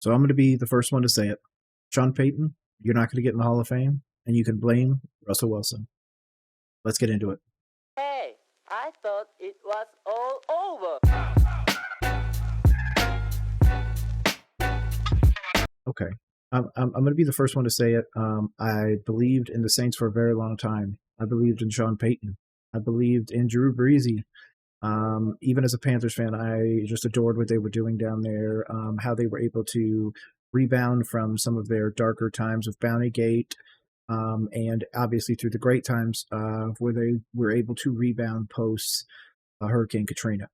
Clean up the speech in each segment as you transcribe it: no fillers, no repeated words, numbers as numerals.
So I'm going to be the first one to say it. Sean Payton, you're not going to get in the Hall of Fame, and you can blame Russell Wilson. Let's get into it. Hey, I thought it was all over. Okay. I'm going to be the first one to say it. I believed in the Saints for a very long time. I believed in Sean Payton. I believed in Drew Brees. Even as a Panthers fan, I just adored what they were doing down there, how they were able to rebound from some of their darker times with Bountygate, and obviously through the great times where they were able to rebound post Hurricane Katrina.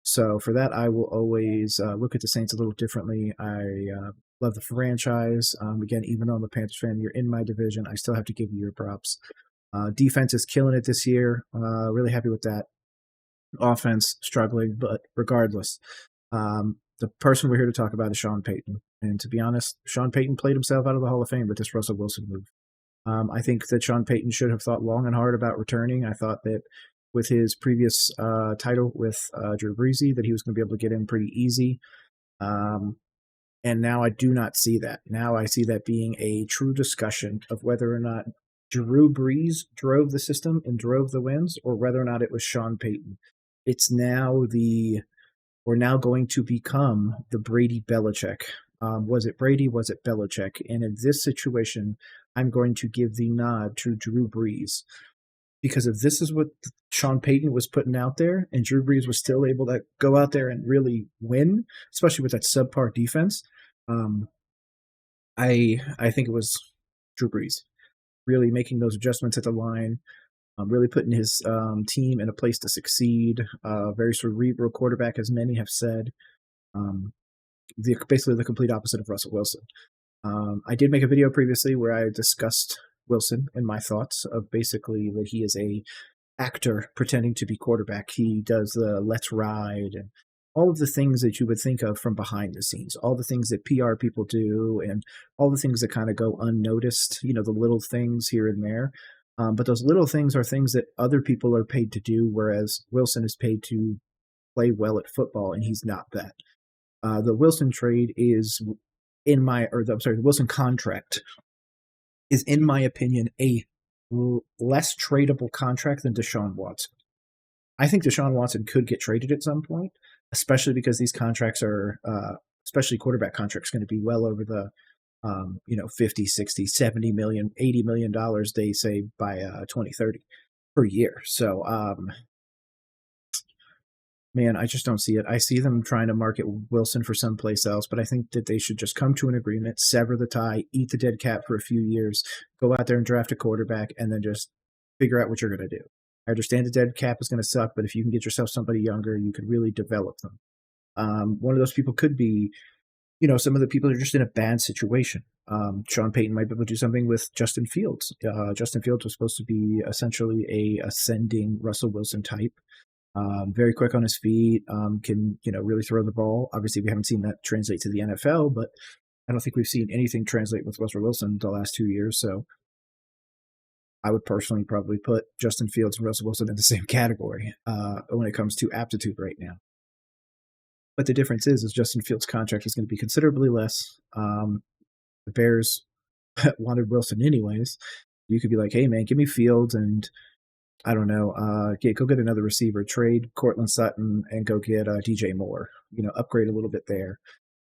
So for that, I will always look at the Saints a little differently. I love the franchise. Again, even though I'm a Panthers fan, you're in my division. I still have to give you your props. Defense is killing it this year. Really happy with that. Offense struggling, but regardless, the person we're here to talk about is Sean Payton. And to be honest, Sean Payton played himself out of the Hall of Fame with this Russell Wilson move. I think that Sean Payton should have thought long and hard about returning. I thought that with his previous title with Drew Brees, that he was going to be able to get in pretty easy. And now I do not see that. Now I see that being a true discussion of whether or not Drew Brees drove the system and drove the wins, or whether or not it was Sean Payton. It's now we're now going to become the Brady Belichick. Was it Brady? Was it Belichick? And in this situation, I'm going to give the nod to Drew Brees. Because if this is what Sean Payton was putting out there, and Drew Brees was still able to go out there and really win, especially with that subpar defense, I think it was Drew Brees really making those adjustments at the line, really putting his team in a place to succeed. Very cerebral quarterback, as many have said. Basically the complete opposite of Russell Wilson. I did make a video previously where I discussed Wilson and my thoughts of basically that he is a actor pretending to be quarterback. He does the let's ride and all of the things that you would think of from behind the scenes, all the things that PR people do and all the things that kind of go unnoticed, the little things here and there. But those little things are things that other people are paid to do, whereas Wilson is paid to play well at football, and he's not that. The Wilson trade is the Wilson contract is, in my opinion, a less tradable contract than Deshaun Watson. I think Deshaun Watson could get traded at some point, especially because these contracts are, especially quarterback contracts, going to be well over the 50, 60, 70 million, $80 million, they say, by 2030 per year. So, man, I just don't see it. I see them trying to market Wilson for someplace else, but I think that they should just come to an agreement, sever the tie, eat the dead cap for a few years, go out there and draft a quarterback, and then just figure out what you're going to do. I understand the dead cap is going to suck, but if you can get yourself somebody younger, you could really develop them. One of those people could be, some of the people are just in a bad situation. Sean Payton might be able to do something with Justin Fields. Justin Fields was supposed to be essentially a ascending Russell Wilson type. Very quick on his feet, can really throw the ball. Obviously, we haven't seen that translate to the NFL, but I don't think we've seen anything translate with Russell Wilson the last 2 years. So I would personally probably put Justin Fields and Russell Wilson in the same category when it comes to aptitude right now. But the difference is Justin Fields' contract is going to be considerably less. The Bears wanted Wilson anyways. You could be like, hey, man, give me Fields and I don't know, go get another receiver, trade Cortland Sutton, and go get DJ Moore. Upgrade a little bit there.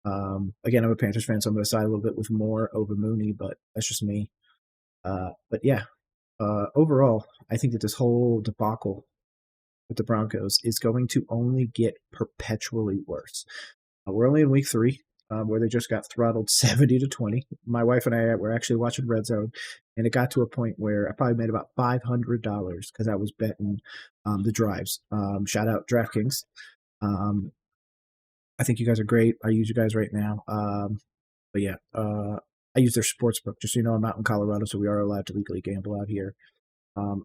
Again, I'm a Panthers fan, so I'm going to side a little bit with Moore over Mooney, but that's just me. But yeah, overall, I think that this whole debacle with the Broncos is going to only get perpetually worse. We're only in week 3. Where they just got throttled 70-20. My wife and I were actually watching Red Zone, and it got to a point where I probably made about $500 because I was betting the drives. Shout out DraftKings. I think you guys are great. I use you guys right now. But yeah, I use their sports book. Just so you know, I'm out in Colorado, so we are allowed to legally gamble out here.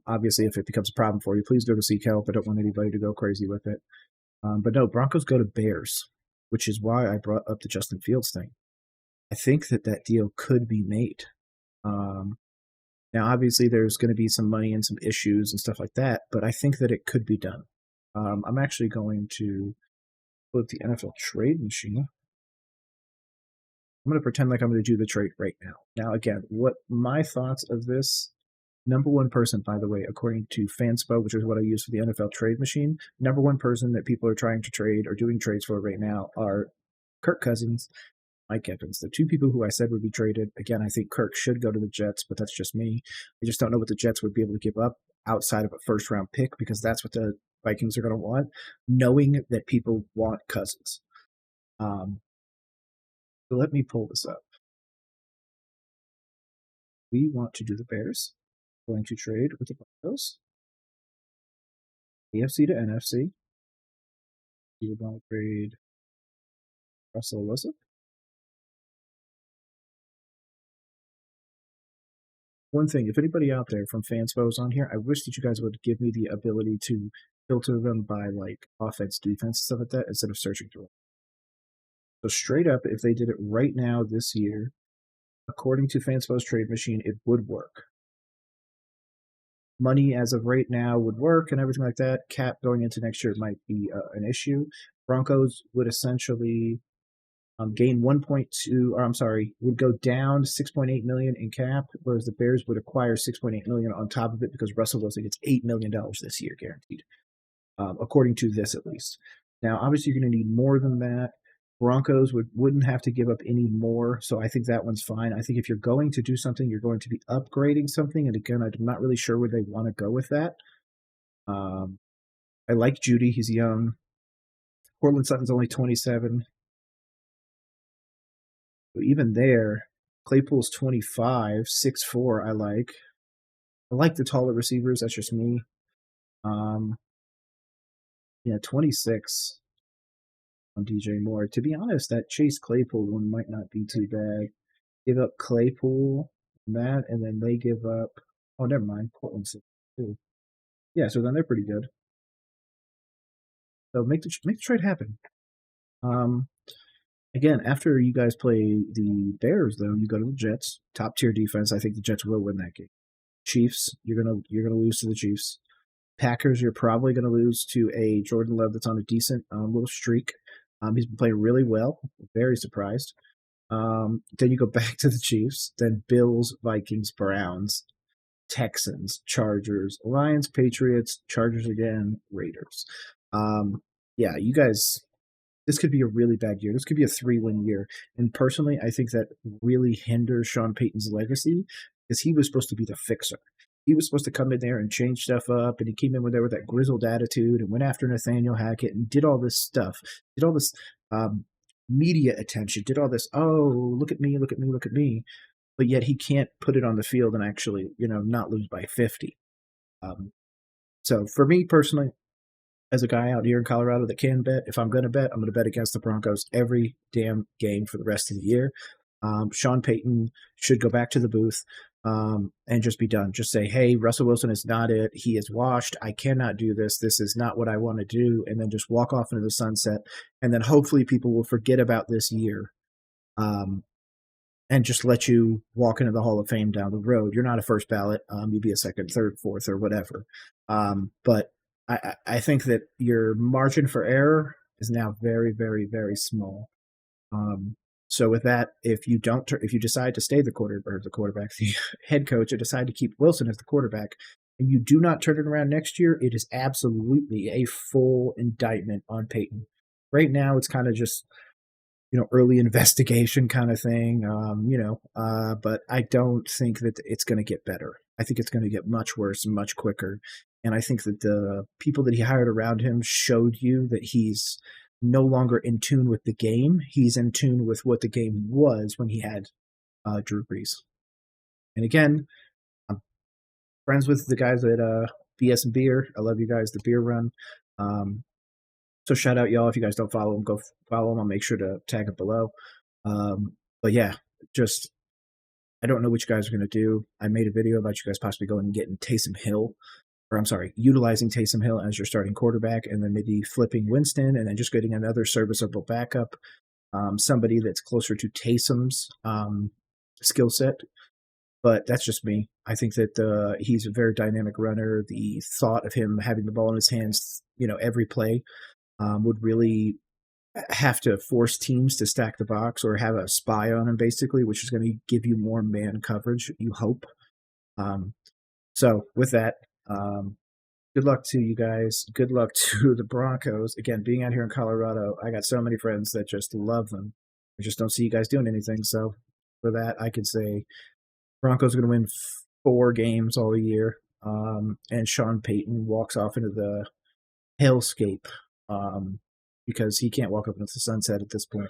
Obviously, if it becomes a problem for you, please go to seek help. I don't want anybody to go crazy with it. But no, Broncos go to Bears, which is why I brought up the Justin Fields thing. I think that deal could be made. Now, obviously, there's going to be some money and some issues and stuff like that, but I think that it could be done. I'm actually going to put the NFL trade machine. I'm going to pretend like I'm going to do the trade right now. Now, again, what my thoughts of this, number one person, by the way, according to Fanspo, which is what I use for the NFL trade machine, number one person that people are trying to trade or doing trades for right now are Kirk Cousins, Mike Evans, the two people who I said would be traded. Again, I think Kirk should go to the Jets, but that's just me. I just don't know what the Jets would be able to give up outside of a first round pick because that's what the Vikings are going to want, knowing that people want Cousins. So let me pull this up. We want to do the Bears. Going to trade with the Broncos. AFC to NFC. We would want to trade Russell Wilson. One thing, if anybody out there from Fanspo is on here, I wish that you guys would give me the ability to filter them by like offense, defense, stuff like that, instead of searching through it. So straight up, if they did it right now this year, according to Fanspo's trade machine, it would work. Money as of right now would work and everything like that. Cap going into next year might be an issue. Broncos would essentially gain 1.2, or I'm sorry, would go down 6.8 million in cap, whereas the Bears would acquire 6.8 million on top of it because Russell Wilson gets $8 million this year guaranteed, according to this at least. Now, obviously, you're going to need more than that. Broncos wouldn't have to give up any more, so I think that one's fine. I think if you're going to do something, you're going to be upgrading something, and again, I'm not really sure where they want to go with that. I like Judy. He's young. Cortland Sutton's only 27. But even there, Claypool's 25, 6'4", I like. I like the taller receivers. That's just me. 26 on DJ Moore. To be honest, that Chase Claypool one might not be too bad. Give up Claypool, that, and then they give up. Oh, never mind. Portland's too. Yeah, so then they're pretty good. So make the trade happen. Again, after you guys play the Bears, though, you go to the Jets. Top tier defense. I think the Jets will win that game. Chiefs, you're gonna lose to the Chiefs. Packers, you're probably gonna lose to a Jordan Love that's on a decent little streak. He's been playing really well. Very surprised. Then you go back to the Chiefs. Then Bills, Vikings, Browns, Texans, Chargers, Lions, Patriots, Chargers again, Raiders. Yeah, you guys, this could be a really bad year. This could be a 3-win year. And personally, I think that really hinders Sean Payton's legacy because he was supposed to be the fixer. He was supposed to come in there and change stuff up, and he came in there with that grizzled attitude and went after Nathaniel Hackett and did all this stuff, did all this media attention, did all this, oh, look at me, look at me, look at me. But yet he can't put it on the field and actually, not lose by 50. So for me personally, as a guy out here in Colorado that can bet, if I'm going to bet, I'm going to bet against the Broncos every damn game for the rest of the year. Sean Payton should go back to the booth and just be done. Just say, hey, Russell Wilson is not it. He is washed. I cannot do this. This is not what I want to do. And then just walk off into the sunset. And then hopefully people will forget about this year and just let you walk into the Hall of Fame down the road. You're not a first ballot. You'd be a second, third, fourth, or whatever. But I think that your margin for error is now very, very, very small. So with that, if you decide to stay the quarterback, the head coach, and decide to keep Wilson as the quarterback, and you do not turn it around next year, it is absolutely a full indictment on Payton. Right now, it's kind of just, early investigation kind of thing, but I don't think that it's going to get better. I think it's going to get much worse and much quicker. And I think that the people that he hired around him showed you that he's no longer in tune with the game. He's in tune with what the game was when he had Drew Brees. And again, I'm friends with the guys at BS and Beer. I love you guys, the Beer Run. So shout out, y'all. If you guys don't follow them, go follow them. I'll make sure to tag it below. But yeah, just I don't know what you guys are going to do. I made a video about you guys possibly going and getting Taysom Hill. Or I'm sorry, utilizing Taysom Hill as your starting quarterback, and then maybe flipping Winston, and then just getting another serviceable backup, somebody that's closer to Taysom's skill set. But that's just me. I think that he's a very dynamic runner. The thought of him having the ball in his hands, every play would really have to force teams to stack the box or have a spy on them, basically, which is going to give you more man coverage, you hope. So with that, good luck to you guys. Good luck to the Broncos. Again, being out here in Colorado, I got so many friends that just love them. I just don't see you guys doing anything. So for that, I could say Broncos are going to win 4 games all year. And Sean Payton walks off into the hellscape because he can't walk up into the sunset at this point.